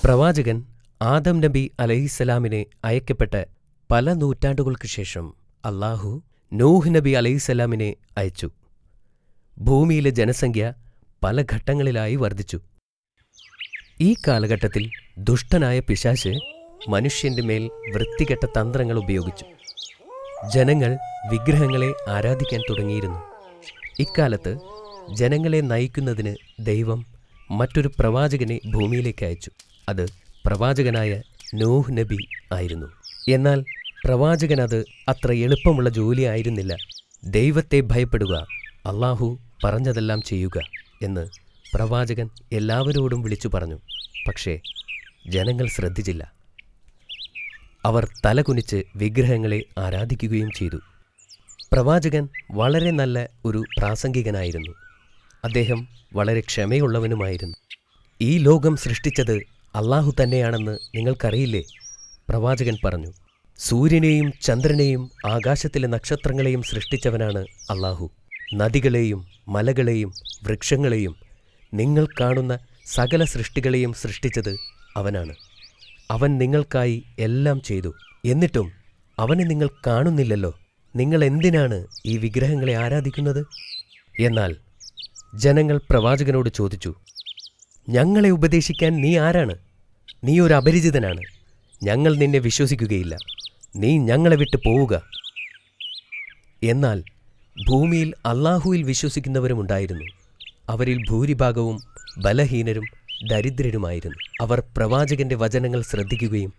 പ്രവാചകൻ ആദം നബി അലൈഹിസ്സലാമിനെ അയക്കപ്പെട്ട പല നൂറ്റാണ്ടുകൾക്കു ശേഷം അല്ലാഹു നൂഹ് നബി അലൈഹിസ്സലാമിനെ അയച്ചു. ഭൂമിയിലെ ജനസംഖ്യ പല ഘട്ടങ്ങളിലായി വർദ്ധിച്ചു. ഈ കാലഘട്ടത്തിൽ ദുഷ്ടനായ പിശാച് മനുഷ്യന്റെ മേൽ വൃത്തികെട്ട തന്ത്രങ്ങൾ ഉപയോഗിച്ചു. ജനങ്ങൾ വിഗ്രഹങ്ങളെ ആരാധിക്കാൻ തുടങ്ങിയിരുന്നു. ഇക്കാലത്ത് ജനങ്ങളെ നയിക്കുന്നതിന് ദൈവം മറ്റൊരു പ്രവാചകനെ ഭൂമിയിലേക്ക് അയച്ചു. അത് പ്രവാചകനായ നൂഹ് നബി ആയിരുന്നു. എന്നാൽ പ്രവാചകൻ അത് അത്ര എളുപ്പമുള്ള ജോലിയായിരുന്നില്ല. ദൈവത്തെ ഭയപ്പെടുക, അല്ലാഹു പറഞ്ഞതെല്ലാം ചെയ്യുക എന്ന് പ്രവാചകൻ എല്ലാവരോടും വിളിച്ചു പറഞ്ഞു. പക്ഷേ ജനങ്ങൾ ശ്രദ്ധിച്ചില്ല. അവർ തലകുനിച്ച് വിഗ്രഹങ്ങളെ ആരാധിക്കുകയും ചെയ്തു. പ്രവാചകൻ വളരെ നല്ല ഒരു പ്രാസംഗികനായിരുന്നു. അദ്ദേഹം വളരെ ക്ഷമയുള്ളവനുമായിരുന്നു. ഈ ലോകം സൃഷ്ടിച്ചത് അല്ലാഹു തന്നെയാണെന്ന് നിങ്ങൾക്കറിയില്ലേ? പ്രവാചകൻ പറഞ്ഞു. സൂര്യനെയും ചന്ദ്രനെയും ആകാശത്തിലെ നക്ഷത്രങ്ങളെയും സൃഷ്ടിച്ചവനാണ് അല്ലാഹു. നദികളെയും മലകളെയും വൃക്ഷങ്ങളെയും നിങ്ങൾ കാണുന്ന സകല സൃഷ്ടികളെയും സൃഷ്ടിച്ചത് അവനാണ്. അവൻ നിങ്ങൾക്കായി എല്ലാം ചെയ്തു. എന്നിട്ടും അവനെ നിങ്ങൾ കാണുന്നില്ലല്ലോ. നിങ്ങൾ എന്തിനാണ് ഈ വിഗ്രഹങ്ങളെ ആരാധിക്കുന്നത്? എന്നാൽ ജനങ്ങൾ പ്രവാചകനോട് ചോദിച്ചു, ഞങ്ങളെ ഉപദേശിക്കാൻ നീ ആരാണ്? നീ ഒരു അപരിചിതനാണ്. ഞങ്ങൾ നിന്നെ വിശ്വസിക്കുകയില്ല. നീ ഞങ്ങളെ വിട്ടു പോവുക. എന്നാൽ ഭൂമിയിൽ അല്ലാഹുവിൽ വിശ്വസിക്കുന്നവരുമുണ്ടായിരുന്നു. അവരിൽ ഭൂരിഭാഗവും ബലഹീനരും ദരിദ്രരുമായിരുന്നു. അവർ പ്രവാചകന്റെ വചനങ്ങൾ ശ്രദ്ധിക്കുകയും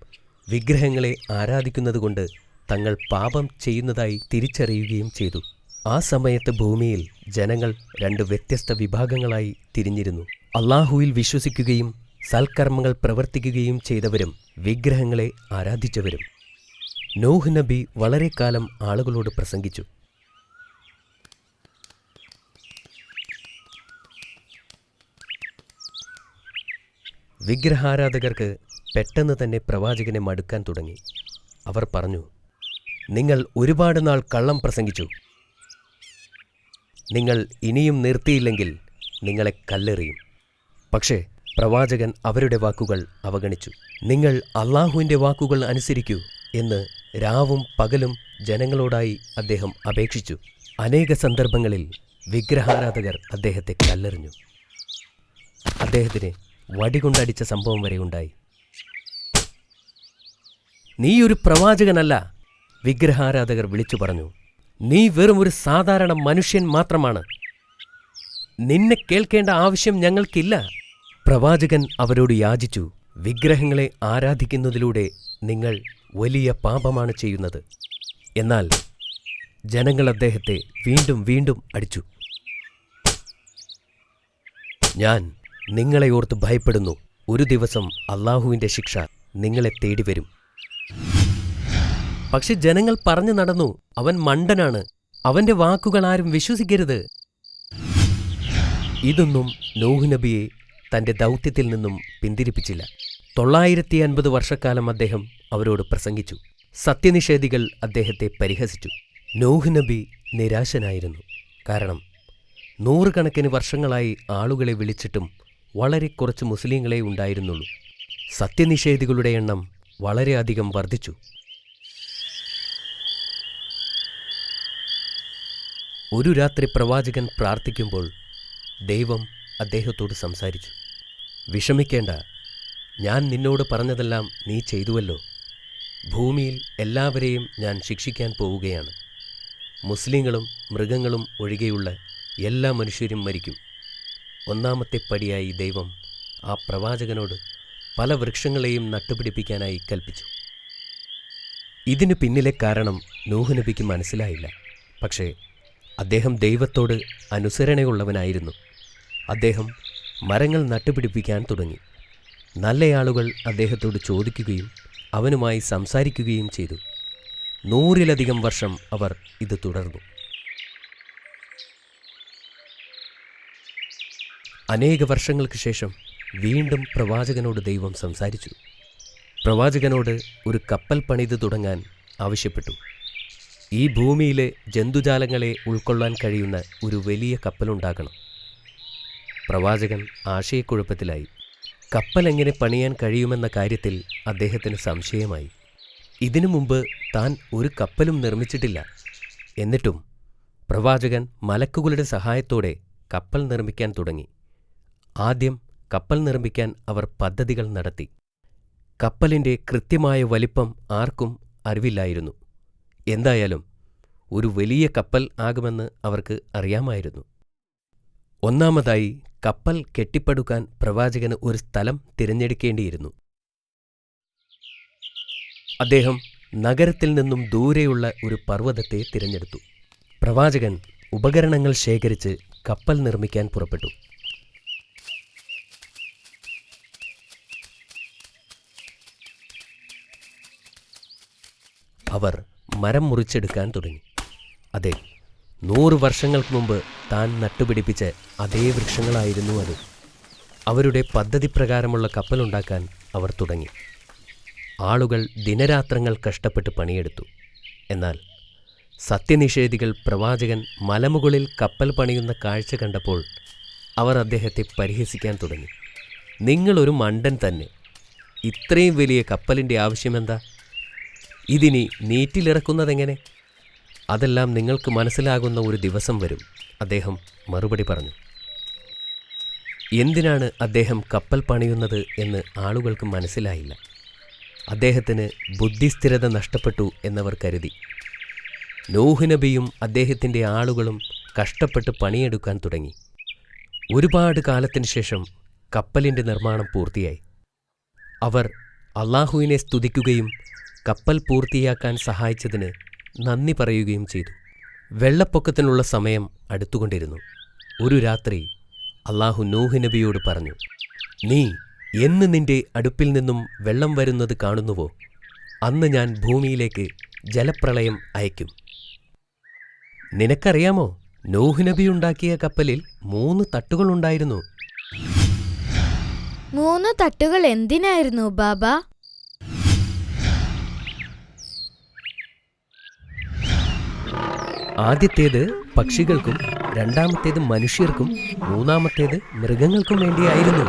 വിഗ്രഹങ്ങളെ ആരാധിക്കുന്നതുകൊണ്ട് തങ്ങൾ പാപം ചെയ്യുന്നതായി തിരിച്ചറിയുകയും ചെയ്തു. ആ സമയത്ത് ഭൂമിയിൽ ജനങ്ങൾ രണ്ട് വ്യത്യസ്ത വിഭാഗങ്ങളായി തിരിഞ്ഞിരുന്നു. അല്ലാഹുവിൽ വിശ്വസിക്കുകയും സൽക്കർമ്മങ്ങൾ പ്രവർത്തിക്കുകയും ചെയ്തവരും വിഗ്രഹങ്ങളെ ആരാധിച്ചവരും. നൂഹ് നബി വളരെ കാലം ആളുകളോട് പ്രസംഗിച്ചു. വിഗ്രഹാരാധകർക്ക് പെട്ടെന്ന് തന്നെ പ്രവാചകനെ മടുക്കാൻ തുടങ്ങി. അവർ പറഞ്ഞു, നിങ്ങൾ ഒരുപാട് നാൾ കള്ളം പ്രസംഗിച്ചു. നിങ്ങൾ ഇനിയും നിർത്തിയില്ലെങ്കിൽ നിങ്ങളെ കല്ലെറിയും. പക്ഷേ പ്രവാചകൻ അവരുടെ വാക്കുകൾ അവഗണിച്ചു. നിങ്ങൾ അല്ലാഹുവിൻ്റെ വാക്കുകൾ അനുസരിക്കൂ എന്ന് രാവും പകലും ജനങ്ങളോടായി അദ്ദേഹം അപേക്ഷിച്ചു. അനേക സന്ദർഭങ്ങളിൽ വിഗ്രഹാരാധകർ അദ്ദേഹത്തെ കല്ലെറിഞ്ഞു. അദ്ദേഹത്തിനെ വടികൊണ്ടടിച്ച സംഭവം വരെ ഉണ്ടായി. നീ ഒരു പ്രവാചകനല്ല, വിഗ്രഹാരാധകർ വിളിച്ചു പറഞ്ഞു. നീ വെറും ഒരു സാധാരണ മനുഷ്യൻ മാത്രമാണ്. നിന്നെ കേൾക്കേണ്ട ആവശ്യം ഞങ്ങൾക്കില്ല. പ്രവാചകൻ അവരോട് യാചിച്ചു, വിഗ്രഹങ്ങളെ ആരാധിക്കുന്നതിലൂടെ നിങ്ങൾ വലിയ പാപമാണ് ചെയ്യുന്നത്. എന്നാൽ ജനങ്ങൾ അദ്ദേഹത്തെ വീണ്ടും വീണ്ടും അടിച്ചു. ഞാൻ നിങ്ങളെ ഓർത്ത് ഭയപ്പെടുന്നു. ഒരു ദിവസം അല്ലാഹുവിൻ്റെ ശിക്ഷ നിങ്ങളെ തേടി വരും. പക്ഷെ ജനങ്ങൾ പറഞ്ഞു നടന്നു, അവൻ മണ്ടനാണ്, അവന്റെ വാക്കുകൾ ആരും വിശ്വസിക്കരുത്. ഇതൊന്നും നൂഹ് നബിയെ തന്റെ ദൗത്യത്തിൽ നിന്നും പിന്തിരിപ്പിച്ചില്ല. 950 വർഷക്കാലം അദ്ദേഹം അവരോട് പ്രസംഗിച്ചു. സത്യനിഷേധികൾ അദ്ദേഹത്തെ പരിഹസിച്ചു. നൂഹ് നബി നിരാശനായിരുന്നു. കാരണം 100 കണക്കിന് വർഷങ്ങളായി ആളുകളെ വിളിച്ചിട്ടും വളരെ കുറച്ച് മുസ്ലിങ്ങളെ ഉണ്ടായിരുന്നുള്ളൂ. സത്യനിഷേധികളുടെ എണ്ണം വളരെയധികം വർദ്ധിച്ചു. ഒരു രാത്രി പ്രവാചകൻ പ്രാർത്ഥിക്കുമ്പോൾ ദൈവം അദ്ദേഹത്തോട് സംസാരിച്ചു. വിഷമിക്കേണ്ട, ഞാൻ നിന്നോട് പറഞ്ഞതെല്ലാം നീ ചെയ്തുവല്ലോ. ഭൂമിയിൽ എല്ലാവരെയും ഞാൻ ശിക്ഷിക്കാൻ പോവുകയാണ്. മുസ്ലിങ്ങളും മൃഗങ്ങളും ഒഴികെയുള്ള എല്ലാ മനുഷ്യരും മരിക്കും. ഒന്നാമത്തെ പടിയായി ദൈവം ആ പ്രവാചകനോട് പല വൃക്ഷങ്ങളെയും നട്ടുപിടിപ്പിക്കാനായി കൽപ്പിച്ചു. ഇതിനു പിന്നിലെ കാരണം നൂഹ് നബിക്ക് മനസ്സിലായില്ല. പക്ഷേ അദ്ദേഹം ദൈവത്തോട് അനുസരണയുള്ളവനായിരുന്നു. അദ്ദേഹം മരങ്ങൾ നട്ടുപിടിപ്പിക്കാൻ തുടങ്ങി. നല്ലയാളുകൾ അദ്ദേഹത്തോട് ചോദിക്കുകയും അവനുമായി സംസാരിക്കുകയും ചെയ്തു. 100-ലധികം വർഷം അവർ ഇത് തുടർന്നു. അനേക വർഷങ്ങൾക്ക് ശേഷം വീണ്ടും പ്രവാചകനോട് ദൈവം സംസാരിച്ചു. പ്രവാചകനോട് ഒരു കപ്പൽ പണിത് തുടങ്ങാൻ ആവശ്യപ്പെട്ടു. ഈ ഭൂമിയിലെ ജന്തുജാലങ്ങളെ ഉൾക്കൊള്ളാൻ കഴിയുന്ന ഒരു വലിയ കപ്പലുണ്ടാക്കണം. പ്രവാചകൻ ആശയക്കുഴപ്പത്തിലായി. കപ്പൽ എങ്ങനെ പണിയാൻ കഴിയുമെന്ന കാര്യത്തിൽ അദ്ദേഹത്തിന് സംശയമായി. ഇതിനു മുമ്പ് താൻ ഒരു കപ്പലും നിർമ്മിച്ചിട്ടില്ല. എന്നിട്ടും പ്രവാചകൻ മലക്കുകളുടെ സഹായത്തോടെ കപ്പൽ നിർമ്മിക്കാൻ തുടങ്ങി. ആദ്യം കപ്പൽ നിർമ്മിക്കാൻ അവർ പദ്ധതികൾ നടത്തി. കപ്പലിൻ്റെ കൃത്യമായ വലിപ്പം ആർക്കും അറിവില്ലായിരുന്നു. എന്തായാലും ഒരു വലിയ കപ്പൽ ആകുമെന്ന് അവർക്ക് അറിയാമായിരുന്നു. ഒന്നാമതായി കപ്പൽ കെട്ടിപ്പടുക്കാൻ പ്രവാചകന് ഒരു സ്ഥലം തിരഞ്ഞെടുക്കേണ്ടിയിരുന്നു. അദ്ദേഹം നഗരത്തിൽ നിന്നും ദൂരെയുള്ള ഒരു പർവ്വതത്തെ തിരഞ്ഞെടുത്തു. പ്രവാചകൻ ഉപകരണങ്ങൾ ശേഖരിച്ച് കപ്പൽ നിർമ്മിക്കാൻ പുറപ്പെട്ടു. അവർ മരം മുറിച്ചെടുക്കാൻ തുടങ്ങി. അതെ, 100 വർഷങ്ങൾക്ക് മുമ്പ് താൻ നട്ടുപിടിപ്പിച്ച അതേ വൃക്ഷങ്ങളായിരുന്നു അത്. അവരുടെ പദ്ധതി പ്രകാരമുള്ള കപ്പലുണ്ടാക്കാൻ അവർ തുടങ്ങി. ആളുകൾ ദിനരാത്രങ്ങൾ കഷ്ടപ്പെട്ട് പണിയെടുത്തു. എന്നാൽ സത്യനിഷേധികൾ പ്രവാചകൻ മലമുകളിൽ കപ്പൽ പണിയുന്ന കാഴ്ച കണ്ടപ്പോൾ അവർ അദ്ദേഹത്തെ പരിഹസിക്കാൻ തുടങ്ങി. നിങ്ങളൊരു മണ്ടൻ തന്നെ, ഇത്രയും വലിയ കപ്പലിൻ്റെ ആവശ്യമെന്താ? ഇതിനി നീറ്റിലിറക്കുന്നതെങ്ങനെ? അതെല്ലാം നിങ്ങൾക്ക് മനസ്സിലാകുന്ന ഒരു ദിവസം വരും, അദ്ദേഹം മറുപടി പറഞ്ഞു. എന്തിനാണ് അദ്ദേഹം കപ്പൽ പണിയുന്നത് എന്ന് ആളുകൾക്ക് മനസ്സിലായില്ല. അദ്ദേഹത്തിന് ബുദ്ധിസ്ഥിരത നഷ്ടപ്പെട്ടു എന്നവർ കരുതി. നൂഹ് നബിയും അദ്ദേഹത്തിൻ്റെ ആളുകളും കഷ്ടപ്പെട്ട് പണിയെടുക്കാൻ തുടങ്ങി. ഒരുപാട് കാലത്തിന് ശേഷം കപ്പലിൻ്റെ നിർമ്മാണം പൂർത്തിയായി. അവർ അള്ളാഹുവിനെ സ്തുതിക്കുകയും കപ്പൽ പൂർത്തിയാക്കാൻ സഹായിച്ചതിന് നന്ദി പറയുകയും ചെയ്തു. വെള്ളപ്പൊക്കത്തിനുള്ള സമയം അടുത്തുകൊണ്ടിരുന്നു. ഒരു രാത്രി അള്ളാഹു നൂഹ് നബിയോട് പറഞ്ഞു, നീ എന്ന് നിന്റെ അടുപ്പിൽ നിന്നും വെള്ളം വരുന്നത് കാണുന്നുവോ, അന്ന് ഞാൻ ഭൂമിയിലേക്ക് ജലപ്രളയം അയക്കും. നിനക്കറിയാമോ, നൂഹ് നബി ഉണ്ടാക്കിയ കപ്പലിൽ 3 തട്ടുകളുണ്ടായിരുന്നു. 3 തട്ടുകൾ എന്തിനായിരുന്നു ബാബ? ആദ്യത്തേത് പക്ഷികൾക്കും, രണ്ടാമത്തേത് മനുഷ്യർക്കും, മൂന്നാമത്തേത് മൃഗങ്ങൾക്കും വേണ്ടിയായിരുന്നു.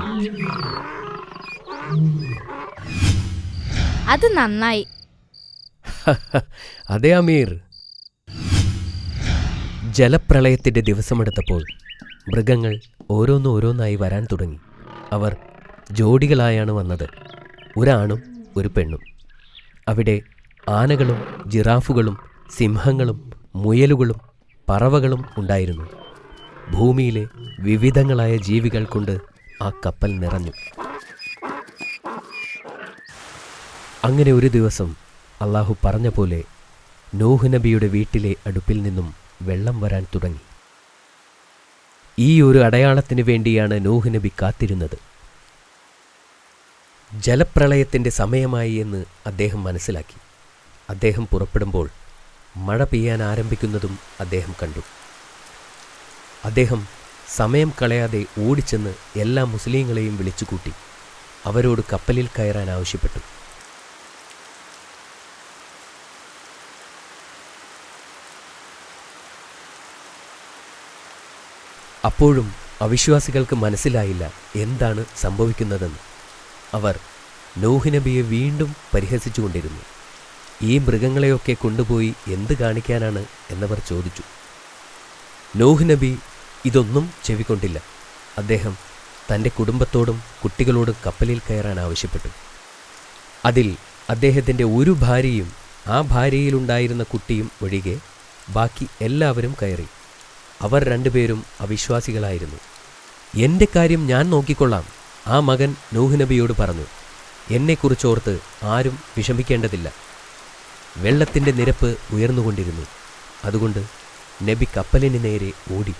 അത് നന്നായി. അതെ അമീർ. ജലപ്രളയത്തിൻ്റെ ദിവസമെടുത്തപ്പോൾ മൃഗങ്ങൾ ഓരോന്നോരോന്നായി വരാൻ തുടങ്ങി. അവർ ജോഡികളായാണ് വന്നത്, ഒരാണും ഒരു പെണ്ണും. അവിടെ ആനകളും ജിറാഫുകളും സിംഹങ്ങളും മുയലുകളും പറവകളും ഉണ്ടായിരുന്നു. ഭൂമിയിലെ വിവിധങ്ങളായ ജീവികൾ കൊണ്ട് ആ കപ്പൽ നിറഞ്ഞു. അങ്ങനെ ഒരു ദിവസം അള്ളാഹു പറഞ്ഞ പോലെ നൂഹ് നബിയുടെ വീട്ടിലെ അടുപ്പിൽ നിന്നും വെള്ളം വരാൻ തുടങ്ങി. ഈ ഒരു അടയാളത്തിന് വേണ്ടിയാണ് നൂഹ് നബി കാത്തിരുന്നത്. ജലപ്രളയത്തിൻ്റെ സമയമായി എന്ന് അദ്ദേഹം മനസ്സിലാക്കി. അദ്ദേഹം പുറപ്പെടുമ്പോൾ മഴ പെയ്യാൻ ആരംഭിക്കുന്നതും അദ്ദേഹം കണ്ടു. അദ്ദേഹം സമയം കളയാതെ ഓടിച്ചെന്ന് എല്ലാ മുസ്ലിങ്ങളെയും വിളിച്ചുകൂട്ടി അവരോട് കപ്പലിൽ കയറാൻ ആവശ്യപ്പെട്ടു. അപ്പോഴും അവിശ്വാസികൾക്ക് മനസ്സിലായില്ല എന്താണ് സംഭവിക്കുന്നതെന്ന്. അവർ നൂഹ് നബിയെ വീണ്ടും പരിഹസിച്ചുകൊണ്ടിരുന്നു. ഈ മൃഗങ്ങളെയൊക്കെ കൊണ്ടുപോയി എന്ത് കാണിക്കാനാണ് എന്നവർ ചോദിച്ചു. നൂഹ് നബി ഇതൊന്നും ചെവിക്കൊണ്ടില്ല. അദ്ദേഹം തൻ്റെ കുടുംബത്തോടും കുട്ടികളോടും കപ്പലിൽ കയറാൻ ആവശ്യപ്പെട്ടു. അതിൽ അദ്ദേഹത്തിൻ്റെ ഒരു ഭാര്യയും ആ ഭാര്യയിലുണ്ടായിരുന്ന കുട്ടിയും ഒഴികെ ബാക്കി എല്ലാവരും കയറി. അവർ 2 പേരും അവിശ്വാസികളായിരുന്നു. എൻ്റെ കാര്യം ഞാൻ നോക്കിക്കൊള്ളാം, ആ മകൻ നൂഹ് നബിയോട് പറഞ്ഞു. എന്നെക്കുറിച്ചോർത്ത് ആരും വിഷമിക്കേണ്ടതില്ല. വെള്ളത്തിൻ്റെ നിരപ്പ് ഉയർന്നുകൊണ്ടിരുന്നു. അതുകൊണ്ട് നബി കപ്പലിന് നേരെ ഓടി.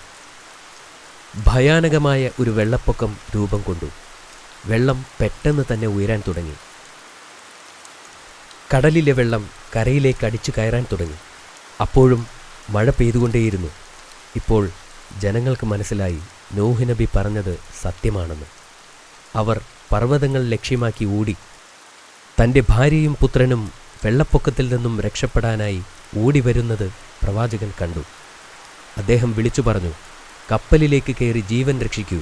ഭയാനകമായ ഒരു വെള്ളപ്പൊക്കം രൂപം കൊണ്ടു. വെള്ളം പെട്ടെന്ന് തന്നെ ഉയരാൻ തുടങ്ങി. കടലിലെ വെള്ളം കരയിലേക്ക് അടിച്ചു കയറാൻ തുടങ്ങി. അപ്പോഴും മഴ പെയ്തുകൊണ്ടേയിരുന്നു. ഇപ്പോൾ ജനങ്ങൾക്ക് മനസ്സിലായി നൂഹ് നബി പറഞ്ഞത് സത്യമാണെന്ന്. അവർ പർവ്വതങ്ങൾ ലക്ഷ്യമാക്കി ഓടി. തൻ്റെ ഭാര്യയും പുത്രനും വെള്ളപ്പൊക്കത്തിൽ നിന്നും രക്ഷപ്പെടാനായി ഓടിവരുന്നത് പ്രവാചകൻ കണ്ടു. അദ്ദേഹം വിളിച്ചു പറഞ്ഞു, കപ്പലിലേക്ക് കയറി ജീവൻ രക്ഷിക്കൂ.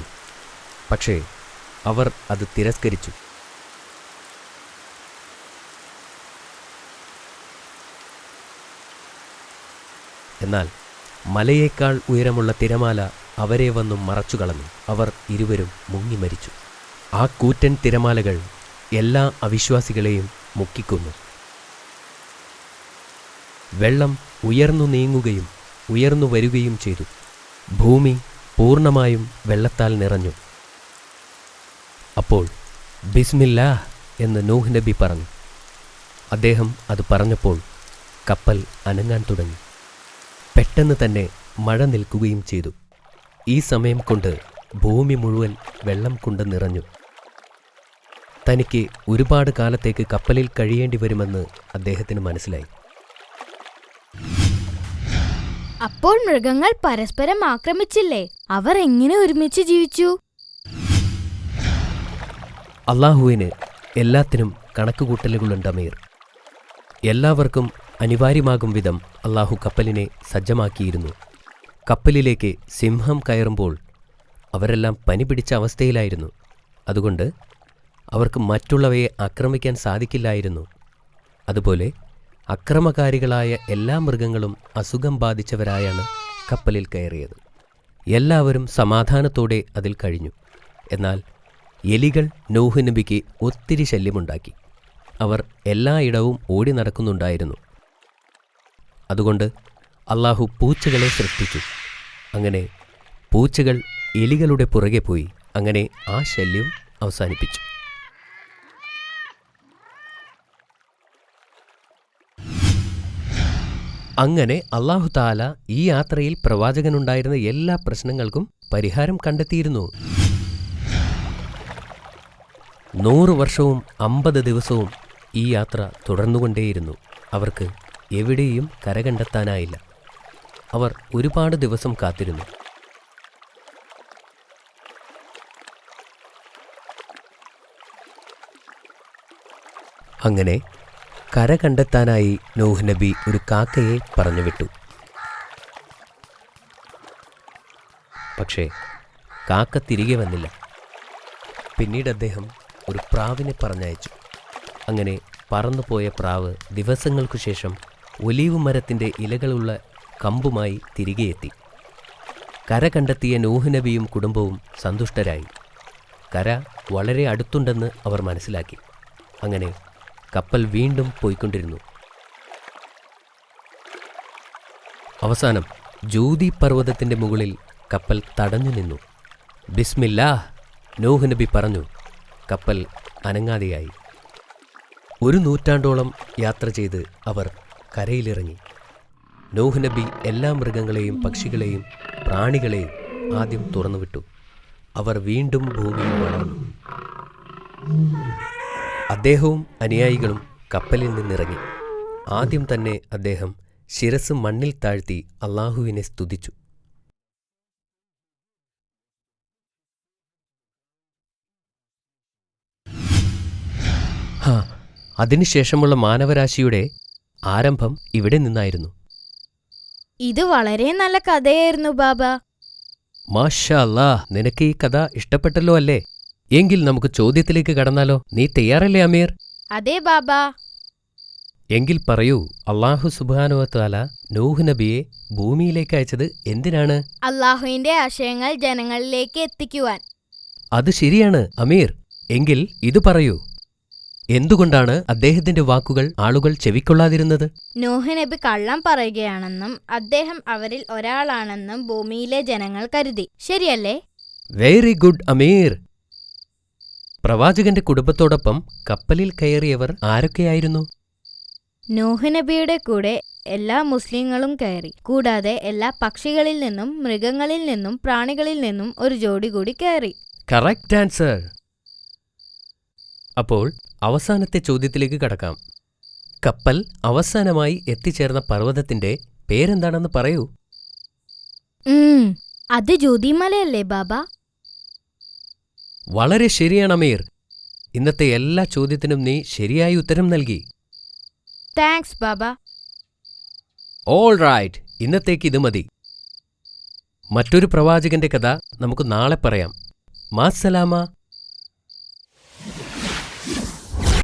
പക്ഷേ അവർ അത് തിരസ്കരിച്ചു. എന്നാൽ മലയേക്കാൾ ഉയരമുള്ള തിരമാല അവരെ വന്നു മറച്ചുകളഞ്ഞു. അവർ ഇരുവരും മുങ്ങി മരിച്ചു. ആ കൂറ്റൻ തിരമാലകൾ എല്ലാ അവിശ്വാസികളെയും മുക്കിക്കൊന്നു. വെള്ളം ഉയർന്നു നീങ്ങുകയും ഉയർന്നു വരികയും ചെയ്തു. ഭൂമി പൂർണ്ണമായും വെള്ളത്താൽ നിറഞ്ഞു. അപ്പോൾ ബിസ്മില്ലാഹ് എന്ന് നൂഹ് നബി പറഞ്ഞു. അദ്ദേഹം അത് പറഞ്ഞപ്പോൾ കപ്പൽ അനങ്ങാൻ തുടങ്ങി. പെട്ടെന്ന് തന്നെ മഴ നിൽക്കുകയും ചെയ്തു. ഈ സമയം കൊണ്ട് ഭൂമി മുഴുവൻ വെള്ളം കൊണ്ട് നിറഞ്ഞു. തനിക്ക് ഒരുപാട് കാലത്തേക്ക് കപ്പലിൽ കഴിയേണ്ടി വരുമെന്ന് അദ്ദേഹത്തിന് മനസ്സിലായി. അപ്പോൾ മൃഗങ്ങൾ പരസ്പരം ആക്രമിച്ചില്ലേ? അവർ എങ്ങനെ ഒരുമിച്ച് ജീവിച്ചു? അള്ളാഹുവിന് എല്ലാത്തിനും കണക്കുകൂട്ടലുകളുണ്ട് അമീർ. എല്ലാവർക്കും അനിവാര്യമാകും വിധം അള്ളാഹു കപ്പലിനെ സജ്ജമാക്കിയിരുന്നു. കപ്പലിലേക്ക് സിംഹം കയറുമ്പോൾ അവരെല്ലാം പനി പിടിച്ച അവസ്ഥയിലായിരുന്നു. അതുകൊണ്ട് അവർക്ക് മറ്റുള്ളവയെ ആക്രമിക്കാൻ സാധിക്കില്ലായിരുന്നു. അതുപോലെ അക്രമകാരികളായ എല്ലാ മൃഗങ്ങളും അസുഖം ബാധിച്ചവരായാണ് കപ്പലിൽ കയറിയത്. എല്ലാവരും സമാധാനത്തോടെ അതിൽ കഴിഞ്ഞു. എന്നാൽ എലികൾ നൂഹ് നബിക്ക് ഒത്തിരി ശല്യമുണ്ടാക്കി. അവർ എല്ലായിടവും ഓടി നടക്കുന്നുണ്ടായിരുന്നു. അതുകൊണ്ട് അള്ളാഹു പൂച്ചകളെ സൃഷ്ടിച്ചു. അങ്ങനെ പൂച്ചകൾ എലികളുടെ പുറകെ പോയി. അങ്ങനെ ആ ശല്യം അവസാനിപ്പിച്ചു. അങ്ങനെ അള്ളാഹു താല ഈ യാത്രയിൽ പ്രവാചകനുണ്ടായിരുന്ന എല്ലാ പ്രശ്നങ്ങൾക്കും പരിഹാരം കണ്ടെത്തിയിരുന്നു. 100 വർഷവും 50 ദിവസവും ഈ യാത്ര തുടർന്നുകൊണ്ടേയിരുന്നു. അവർക്ക് എവിടെയും കരകണ്ടെത്താനായില്ല. അവർ ഒരുപാട് ദിവസം കാത്തിരുന്നു. അങ്ങനെ കര കണ്ടെത്താനായി നൂഹ് നബി ഒരു കാക്കയെ പറഞ്ഞുവിട്ടു. പക്ഷേ കാക്ക തിരികെ വന്നില്ല. പിന്നീട് അദ്ദേഹം ഒരു പ്രാവിനെ പറഞ്ഞയച്ചു. അങ്ങനെ പറന്നുപോയ പ്രാവ് ദിവസങ്ങൾക്കു ശേഷം ഒലീവ് മരത്തിൻ്റെ ഇലകളുള്ള കമ്പുമായി തിരികെ എത്തി. കര കണ്ടെത്തിയ നൂഹ് നബിയും കുടുംബവും സന്തുഷ്ടരായി. കര വളരെ അടുത്തുണ്ടെന്ന് അവർ മനസ്സിലാക്കി. അങ്ങനെ കപ്പൽ വീണ്ടും പോയിക്കൊണ്ടിരുന്നു. അവസാനം ജൂതി പർവ്വതത്തിൻ്റെ മുകളിൽ കപ്പൽ തടഞ്ഞു നിന്നു. ബിസ്മില്ലാഹ് നൂഹ് നബി പറഞ്ഞു. കപ്പൽ അനങ്ങാതെയായി. 1 നൂറ്റാണ്ടോളം യാത്ര ചെയ്ത് അവർ കരയിലിറങ്ങി. നൂഹ് നബി എല്ലാ മൃഗങ്ങളെയും പക്ഷികളെയും പ്രാണികളെയും ആദ്യം തുറന്നുവിട്ടു. അവർ വീണ്ടും ഭൂമിയിൽ വളർന്നു. അദ്ദേഹവും അനുയായികളും കപ്പലിൽ നിന്നിറങ്ങി. ആദ്യം തന്നെ അദ്ദേഹം ശിരസ് മണ്ണിൽ താഴ്ത്തി അള്ളാഹുവിനെ സ്തുതിച്ചു. അതിനുശേഷമുള്ള മാനവരാശിയുടെ ആരംഭം ഇവിടെ നിന്നായിരുന്നു. ഇത് വളരെ നല്ല കഥയായിരുന്നു ബാബ. മാഷാ അല്ലാഹ്, നിനക്ക് ഈ കഥ ഇഷ്ടപ്പെട്ടല്ലോ അല്ലേ? എങ്കിൽ നമുക്ക് ചോദ്യത്തിലേക്ക് കടന്നാലോ? നീ തയ്യാറല്ലേ അമീർ? അതെ ബാബ. എങ്കിൽ പറയൂ, അള്ളാഹു സുബ്ഹാനഹു വ തആല നൂഹ് നബിയെ ഭൂമിയിലേക്ക് അയച്ചത് എന്തിനാണ്? അള്ളാഹുവിന്റെ ആശയങ്ങൾ ജനങ്ങളിലേക്ക് എത്തിക്കുവാൻ. അത് ശരിയാണ് അമീർ. എങ്കിൽ ഇത് പറയൂ, എന്തുകൊണ്ടാണ് അദ്ദേഹത്തിന്റെ വാക്കുകൾ ആളുകൾ ചെവിക്കൊള്ളാതിരുന്നത്? നൂഹ് നബി കള്ളം പറയുകയാണെന്നും അദ്ദേഹം അവരിൽ ഒരാളാണെന്നും ഭൂമിയിലെ ജനങ്ങൾ കരുതി. ശരിയല്ലേ? വെരി ഗുഡ് അമീർ. പ്രവാചകന്റെ കുടുംബത്തോടൊപ്പം കപ്പലിൽ കയറിയവർ ആരൊക്കെയായിരുന്നു? നൂഹ് നബിയുടെ കൂടെ എല്ലാ മുസ്ലിങ്ങളും കയറി. കൂടാതെ എല്ലാ പക്ഷികളിൽ നിന്നും മൃഗങ്ങളിൽ നിന്നും പ്രാണികളിൽ നിന്നും ഒരു ജോഡി കൂടി കയറി. Correct answer. അപ്പോൾ അവസാനത്തെ ചോദ്യത്തിലേക്ക് കടക്കാം. കപ്പൽ അവസാനമായി എത്തിച്ചേർന്ന പർവ്വതത്തിന്റെ പേരെന്താണെന്ന് പറയൂ. അത് ജ്യോതിമലയല്ലേ ബാബ? വളരെ ശരിയാണ് അമീർ. ഇന്നത്തെ എല്ലാ ചോദ്യത്തിനും നീ ശരിയായി ഉത്തരം നൽകി. താങ്ക്സ് ബാബ. ഓൾ റൈറ്റ്, ഇന്നത്തേക്ക് ഇത് മതി. മറ്റൊരു പ്രവാചകന്റെ കഥ നമുക്ക് നാളെ പറയാം. മാസ്സലാമ.